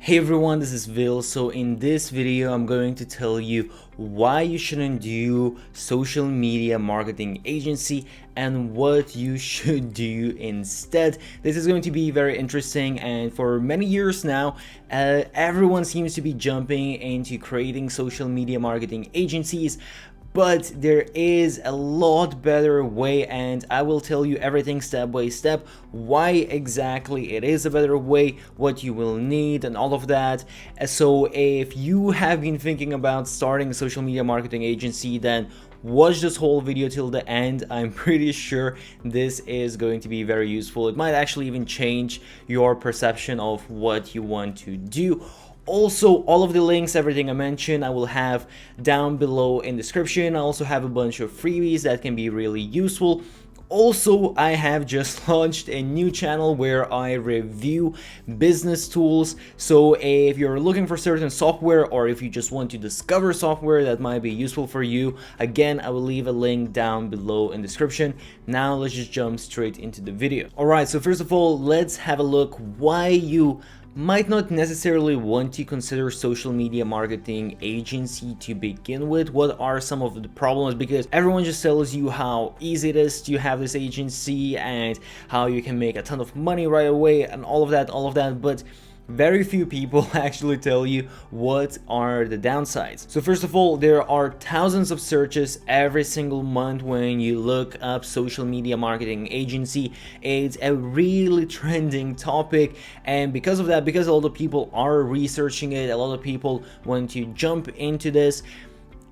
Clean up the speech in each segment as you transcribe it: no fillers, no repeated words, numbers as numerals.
Hey everyone, this is Vil. So in this video, I'm going to tell you why you shouldn't do social media marketing agency and what you should do instead. This is going to be very interesting, and for many years now, everyone seems to be jumping into creating social media marketing agencies. But there is a lot better way, and I will tell you everything step by step, why exactly it is a better way, what you will need and all of that. So if you have been thinking about starting a social media marketing agency, then watch this whole video till the end. I'm pretty sure this is going to be very useful. It might actually even change your perception of what you want to do. Also, all of the links, everything I mentioned, I will have down below in description. I also have a bunch of freebies that can be really useful. Also, I have just launched a new channel where I review business tools. So if you're looking for certain software, or if you just want to discover software that might be useful for you, again, I will leave a link down below in description. Now let's just jump straight into the video. Alright, so first of all, let's have a look why you might not necessarily want to consider social media marketing agency to begin with. What are some of the problems? Because everyone just tells you how easy it is to have this agency and how you can make a ton of money right away and all of that, but very few people actually tell you what are the downsides. So first of all, there are thousands of searches every single month when you look up social media marketing agency. It's a really trending topic, and because of that, because a lot of people are researching it, a lot of people want to jump into this,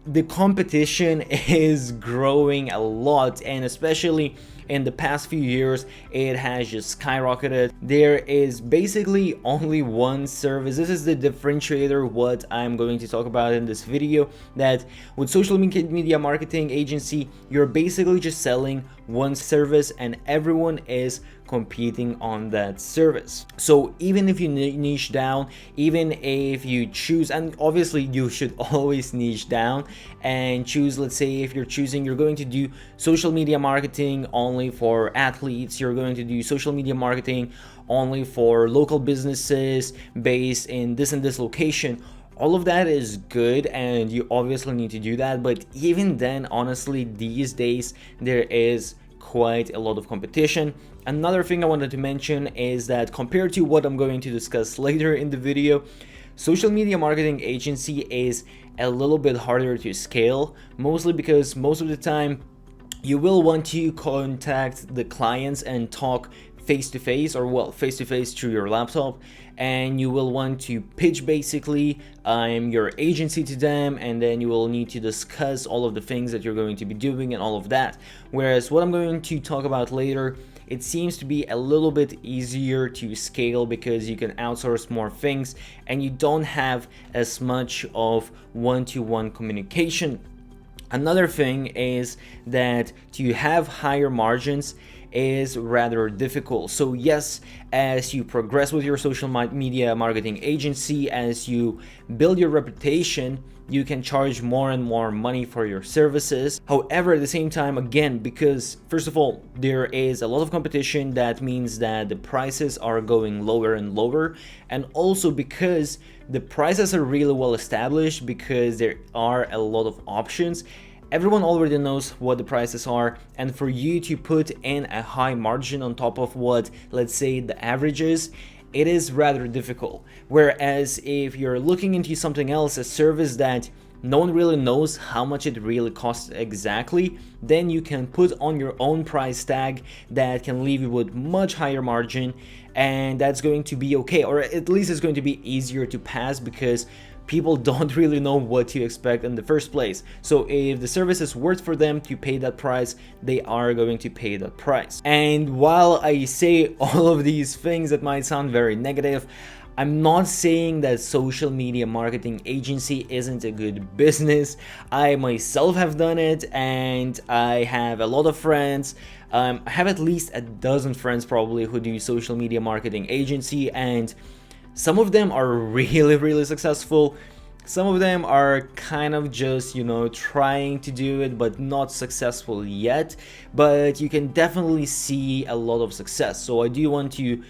the competition is growing a lot, and especially in the past few years it has just skyrocketed. There is basically only one service. This is the differentiator what I'm going to talk about in this video, that with social media marketing agency, you're basically just selling one service and everyone is competing on that service. So even if you niche down, even if you choose, and obviously you should always niche down and choose, let's say if you're choosing, you're going to do social media marketing only for athletes, you're going to do social media marketing only for local businesses based in this and this location. All of that is good, and you obviously need to do that, but even then, honestly, these days there is quite a lot of competition. Another thing I wanted to mention is that compared to what I'm going to discuss later in the video, social media marketing agency is a little bit harder to scale, mostly because most of the time you will want to contact the clients and talk face-to-face, or well, face-to-face through your laptop, and you will want to pitch basically your agency to them, and then you will need to discuss all of the things that you're going to be doing and all of that. Whereas what I'm going to talk about later, it seems to be a little bit easier to scale because you can outsource more things and you don't have as much of one-to-one communication. Another thing is that to have higher margins is rather difficult. So yes, as you progress with your social media marketing agency, as you build your reputation, you can charge more and more money for your services. However, at the same time, again, because first of all, there is a lot of competition, that means that the prices are going lower and lower, and also because the prices are really well established, because there are a lot of options. Everyone already knows what the prices are, and for you to put in a high margin on top of what, let's say, the average is, it is rather difficult. Whereas if you're looking into something else, a service that no one really knows how much it really costs exactly, then you can put on your own price tag that can leave you with much higher margin, and that's going to be okay, or at least it's going to be easier to pass because people don't really know what to expect in the first place. So if the service is worth for them to pay that price, they are going to pay that price. And while I say all of these things that might sound very negative, I'm not saying that social media marketing agency isn't a good business. I myself have done it, and I have a lot of friends. I have at least a dozen friends probably who do social media marketing agency, and some of them are really successful. Some of them are kind of just, trying to do it but not successful yet, but you can definitely see a lot of success. So I do want to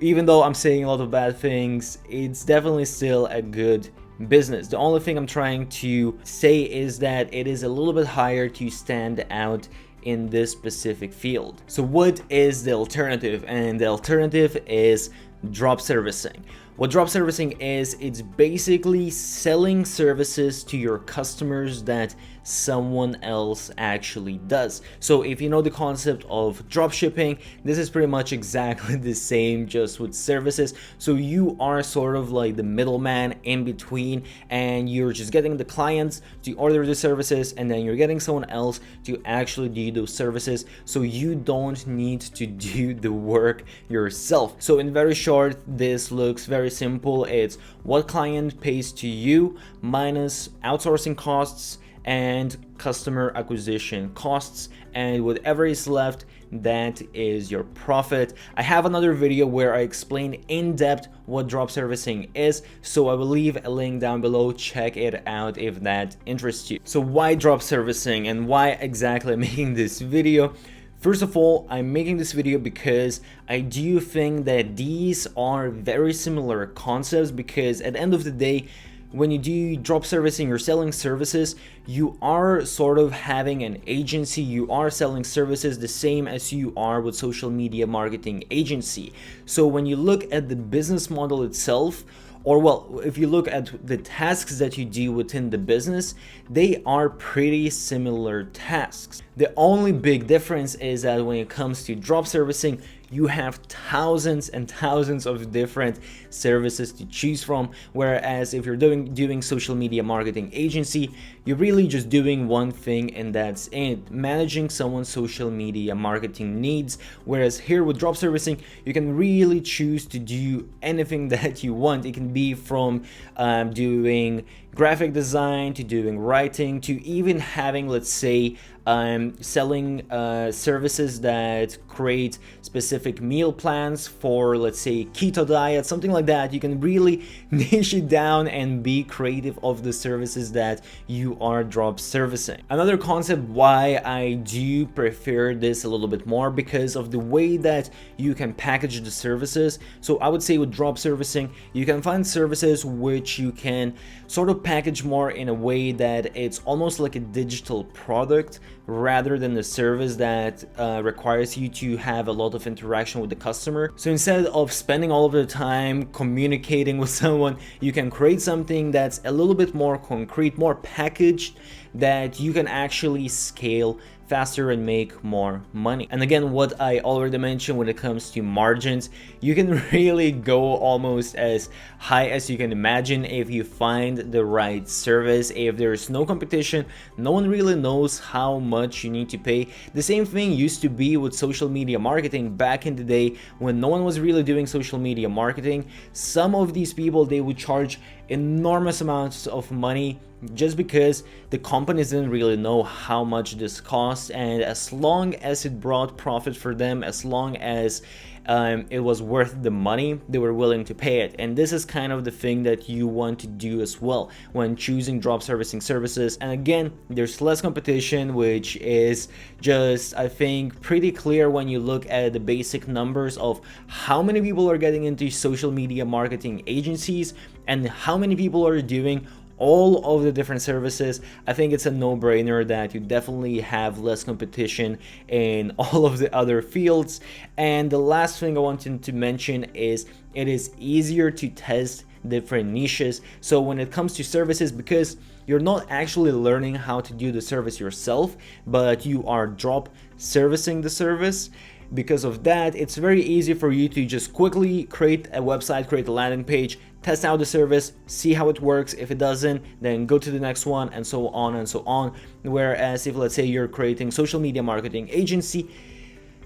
even though I'm saying a lot of bad things, it's definitely still a good business. The only thing I'm trying to say is that it is a little bit higher to stand out in this specific field. So what is the alternative? And the alternative is drop servicing. What drop servicing is, it's basically selling services to your customers that someone else actually does. So if you know the concept of drop shipping, this is pretty much exactly the same, just with services. So you are sort of like the middleman in between, and you're just getting the clients to order the services, and then you're getting someone else to actually do those services, so you don't need to do the work yourself. So in very short, this looks very simple. It's what client pays to you minus outsourcing costs and customer acquisition costs, and whatever is left, that is your profit. I have another video where I explain in depth what drop servicing is, so I will leave a link down below. Check it out if that interests you. So why drop servicing, and why exactly I'm making this video? First of all, I'm making this video because I do think that these are very similar concepts, because at the end of the day, when you do drop servicing or selling services, you are sort of having an agency. You are selling services the same as you are with social media marketing agency. So when you look at the business model itself, or well, if you look at the tasks that you do within the business, they are pretty similar tasks. The only big difference is that when it comes to drop servicing, you have thousands and thousands of different services to choose from, whereas if you're doing social media marketing agency, you're really just doing one thing, and that's it, managing someone's social media marketing needs. Whereas here with drop servicing, you can really choose to do anything that you want. It can be from doing graphic design to doing writing to even having, let's say, selling services that create specific meal plans for, let's say, keto diet, something like that. You can really niche it down and be creative of the services that you are drop servicing. Another concept why I do prefer this a little bit more, because of the way that you can package the services. So I would say with drop servicing, you can find services which you can sort of package more in a way that it's almost like a digital product, rather than the service that requires you to have a lot of interaction with the customer. So instead of spending all of the time communicating with someone, you can create something that's a little bit more concrete, more packaged, that you can actually scale faster and make more money. And again, what I already mentioned when it comes to margins, you can really go almost as high as you can imagine if you find the right service. If there's no competition, no one really knows how much you need to pay. The same thing used to be with social media marketing back in the day when no one was really doing social media marketing. Some of these people, they would charge enormous amounts of money just because the companies didn't really know how much this cost, and as long as it brought profit for them, as long as it was worth the money, they were willing to pay it. And this is kind of the thing that you want to do as well when choosing drop servicing services. And again, there's less competition, which is just, I think, pretty clear when you look at the basic numbers of how many people are getting into social media marketing agencies and how many people are doing all of the different services. I think it's a no-brainer that you definitely have less competition in all of the other fields. And the last thing I wanted to mention is it is easier to test different niches. So when it comes to services, because you're not actually learning how to do the service yourself, but you are drop servicing the service, because of that, it's very easy for you to just quickly create a website, create a landing page, test out the service, see how it works. If it doesn't, then go to the next one, and so on and so on. Whereas if, let's say, you're creating social media marketing agency,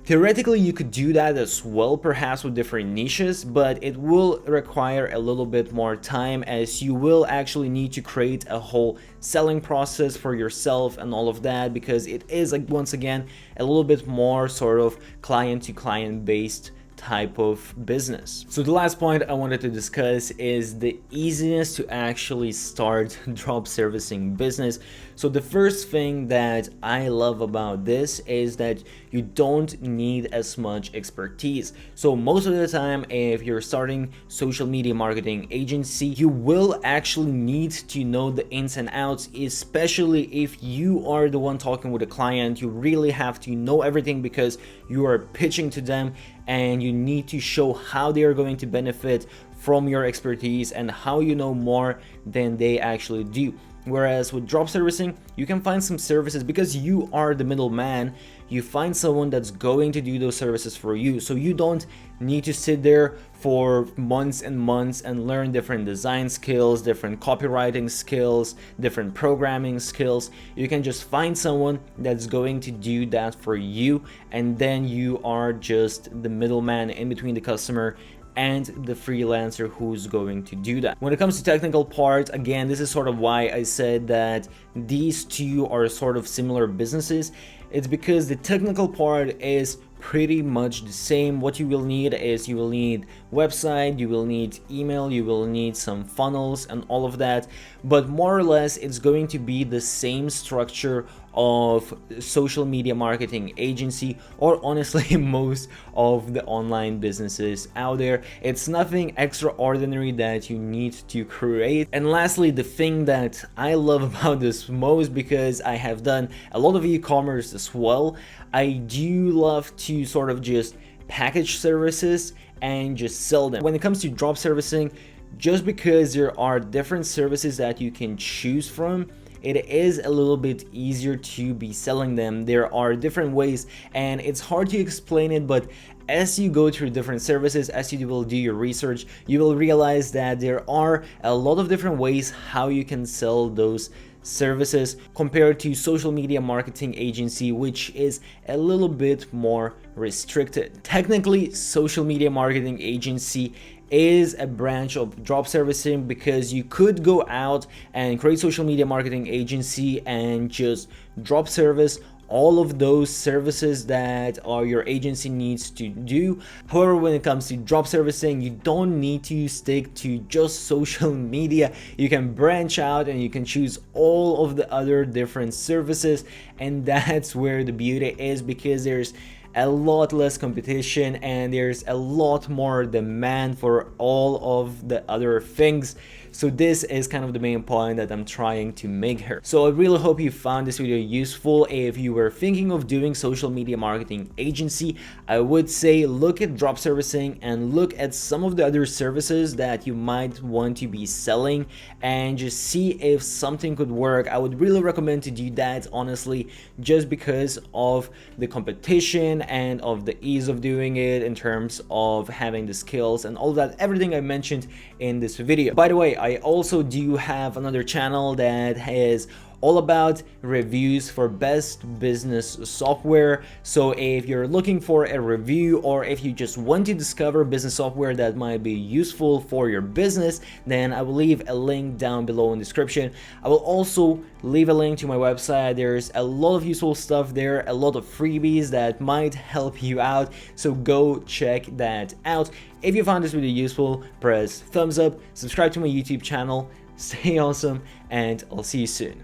theoretically you could do that as well, perhaps with different niches, but it will require a little bit more time, as you will actually need to create a whole selling process for yourself and all of that, because it is, like, once again, a little bit more sort of client to client based type of business. So the last point I wanted to discuss is the easiness to actually start drop servicing business. So the first thing that I love about this is that you don't need as much expertise. So most of the time, if you're starting social media marketing agency, you will actually need to know the ins and outs, especially if you are the one talking with a client. You really have to know everything because you are pitching to them, and you need to show how they are going to benefit from your expertise and how you know more than they actually do. Whereas with drop servicing, you can find some services because you are the middleman. You find someone that's going to do those services for you. So you don't need to sit there for months and months and learn different design skills, different copywriting skills, different programming skills. You can just find someone that's going to do that for you, and then you are just the middleman in between the customer and the freelancer who's going to do that. When it comes to technical part, again, this is sort of why I said that these two are sort of similar businesses. It's because the technical part is pretty much the same. What you will need is you will need website, you will need email, you will need some funnels and all of that, but more or less it's going to be the same structure of social media marketing agency, or honestly most of the online businesses out there. It's nothing extraordinary that you need to create. And lastly, the thing that I love about this most, because I have done a lot of e-commerce as well, I do love to sort of just package services and just sell them. When it comes to drop servicing, just because there are different services that you can choose from, it is a little bit easier to be selling them. There are different ways, and it's hard to explain it, but as you go through different services, as you will do your research, you will realize that there are a lot of different ways how you can sell those services compared to social media marketing agency, which is a little bit more restricted. Technically, social media marketing agency is a branch of drop servicing, because you could go out and create social media marketing agency and just drop service all of those services that your agency needs to do. However, when it comes to drop servicing, you don't need to stick to just social media. You can branch out and you can choose all of the other different services, and that's where the beauty is, because there's a lot less competition and there's a lot more demand for all of the other things. So this is kind of the main point that I'm trying to make here. So I really hope you found this video useful. If you were thinking of doing social media marketing agency, I would say look at drop servicing and look at some of the other services that you might want to be selling and just see if something could work. I would really recommend to do that, honestly, just because of the competition and of the ease of doing it in terms of having the skills and all that, everything I mentioned in this video. By the way, I also do have another channel that is all about reviews for best business software. So if you're looking for a review, or if you just want to discover business software that might be useful for your business, then I will leave a link down below in the description. I will also leave a link to my website. There's a lot of useful stuff there, a lot of freebies that might help you out, so go check that out. If you found this video useful, press thumbs up, subscribe to my YouTube channel, stay awesome, and I'll see you soon.